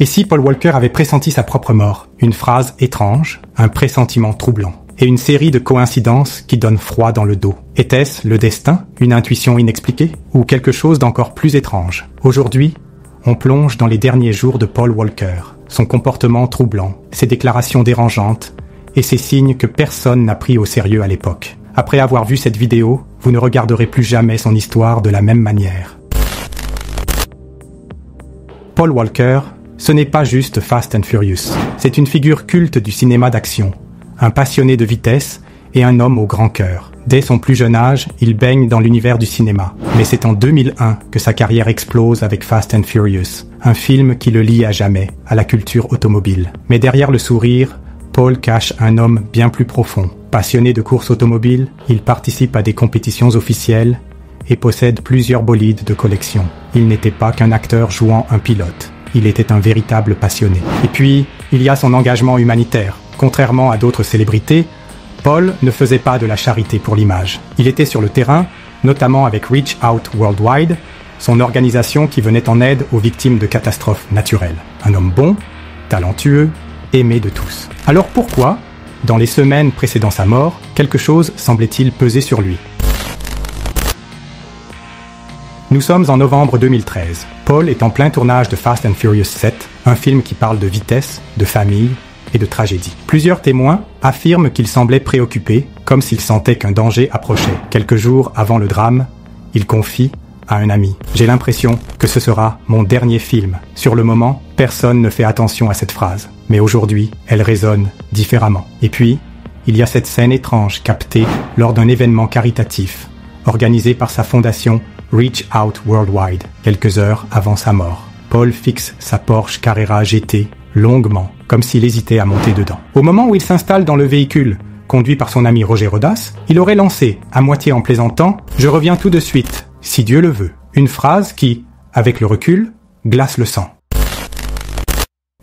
Et si Paul Walker avait pressenti sa propre mort? Une phrase étrange, un pressentiment troublant. Et une série de coïncidences qui donnent froid dans le dos. Était-ce le destin, une intuition inexpliquée, ou quelque chose d'encore plus étrange? Aujourd'hui, on plonge dans les derniers jours de Paul Walker, son comportement troublant, ses déclarations dérangeantes, et ces signes que personne n'a pris au sérieux à l'époque. Après avoir vu cette vidéo, vous ne regarderez plus jamais son histoire de la même manière. Paul Walker, ce n'est pas juste Fast and Furious. C'est une figure culte du cinéma d'action, un passionné de vitesse et un homme au grand cœur. Dès son plus jeune âge, il baigne dans l'univers du cinéma. Mais c'est en 2001 que sa carrière explose avec Fast and Furious, un film qui le lie à jamais à la culture automobile. Mais derrière le sourire, Paul cache un homme bien plus profond. Passionné de course automobile, il participe à des compétitions officielles et possède plusieurs bolides de collection. Il n'était pas qu'un acteur jouant un pilote. Il était un véritable passionné. Et puis, il y a son engagement humanitaire. Contrairement à d'autres célébrités, Paul ne faisait pas de la charité pour l'image. Il était sur le terrain, notamment avec Reach Out Worldwide, son organisation qui venait en aide aux victimes de catastrophes naturelles. Un homme bon, talentueux, aimé de tous. Alors pourquoi, dans les semaines précédant sa mort, quelque chose semblait-il peser sur lui? Nous sommes en novembre 2013. Paul est en plein tournage de Fast and Furious 7, un film qui parle de vitesse, de famille et de tragédie. Plusieurs témoins affirment qu'il semblait préoccupé, comme s'il sentait qu'un danger approchait. Quelques jours avant le drame, il confie à un ami: « J'ai l'impression que ce sera mon dernier film. » Sur le moment, personne ne fait attention à cette phrase. Mais aujourd'hui, elle résonne différemment. Et puis, il y a cette scène étrange captée lors d'un événement caritatif, organisé par sa fondation Reach Out Worldwide, quelques heures avant sa mort. Paul fixe sa Porsche Carrera GT longuement, comme s'il hésitait à monter dedans. Au moment où il s'installe dans le véhicule, conduit par son ami Roger Rodas, il aurait lancé, à moitié en plaisantant, « Je reviens tout de suite, si Dieu le veut ». Une phrase qui, avec le recul, glace le sang.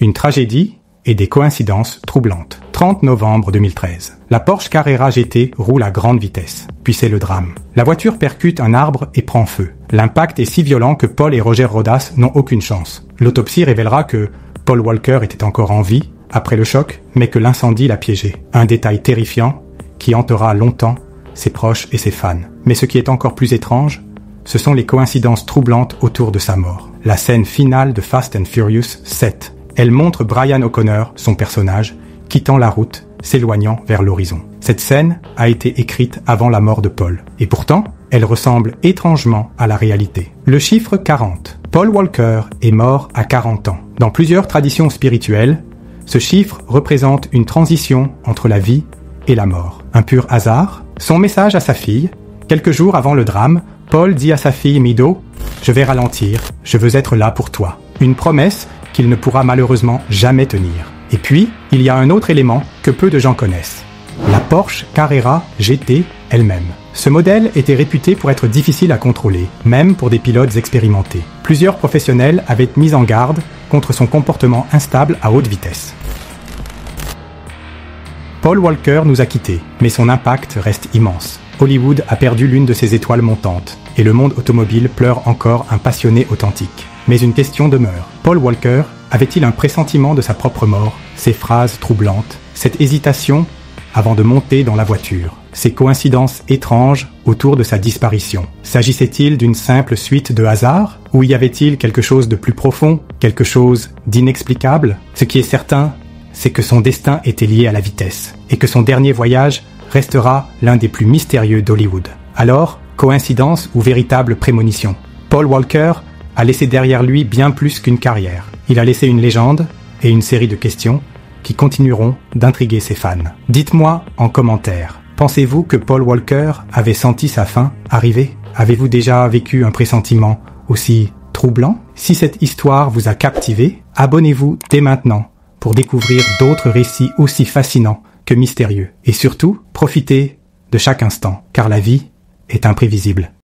Une tragédie et des coïncidences troublantes. 30 novembre 2013. La Porsche Carrera GT roule à grande vitesse. Puis c'est le drame. La voiture percute un arbre et prend feu. L'impact est si violent que Paul et Roger Rodas n'ont aucune chance. L'autopsie révélera que Paul Walker était encore en vie après le choc, mais que l'incendie l'a piégé. Un détail terrifiant qui hantera longtemps ses proches et ses fans. Mais ce qui est encore plus étrange, ce sont les coïncidences troublantes autour de sa mort. La scène finale de Fast and Furious 7. Elle montre Brian O'Connor, son personnage, quittant la route, s'éloignant vers l'horizon. Cette scène a été écrite avant la mort de Paul. Et pourtant, elle ressemble étrangement à la réalité. Le chiffre 40. Paul Walker est mort à 40 ans. Dans plusieurs traditions spirituelles, ce chiffre représente une transition entre la vie et la mort. Un pur hasard? Son message à sa fille, quelques jours avant le drame, Paul dit à sa fille Mido, « Je vais ralentir, je veux être là pour toi ». Une promesse qu'il ne pourra malheureusement jamais tenir. Et puis, il y a un autre élément que peu de gens connaissent. La Porsche Carrera GT elle-même. Ce modèle était réputé pour être difficile à contrôler, même pour des pilotes expérimentés. Plusieurs professionnels avaient mis en garde contre son comportement instable à haute vitesse. Paul Walker nous a quittés, mais son impact reste immense. Hollywood a perdu l'une de ses étoiles montantes, et le monde automobile pleure encore un passionné authentique. Mais une question demeure. Paul Walker avait-il un pressentiment de sa propre mort? Ces phrases troublantes, cette hésitation avant de monter dans la voiture, ces coïncidences étranges autour de sa disparition. S'agissait-il d'une simple suite de hasards? Ou y avait-il quelque chose de plus profond, quelque chose d'inexplicable? Ce qui est certain, c'est que son destin était lié à la vitesse, et que son dernier voyage restera l'un des plus mystérieux d'Hollywood. Alors, coïncidence ou véritable prémonition? Paul Walker a laissé derrière lui bien plus qu'une carrière. Il a laissé une légende et une série de questions qui continueront d'intriguer ses fans. Dites-moi en commentaire, pensez-vous que Paul Walker avait senti sa fin arriver? Avez-vous déjà vécu un pressentiment aussi troublant? Si cette histoire vous a captivé, abonnez-vous dès maintenant pour découvrir d'autres récits aussi fascinants que mystérieux. Et surtout, profitez de chaque instant, car la vie est imprévisible.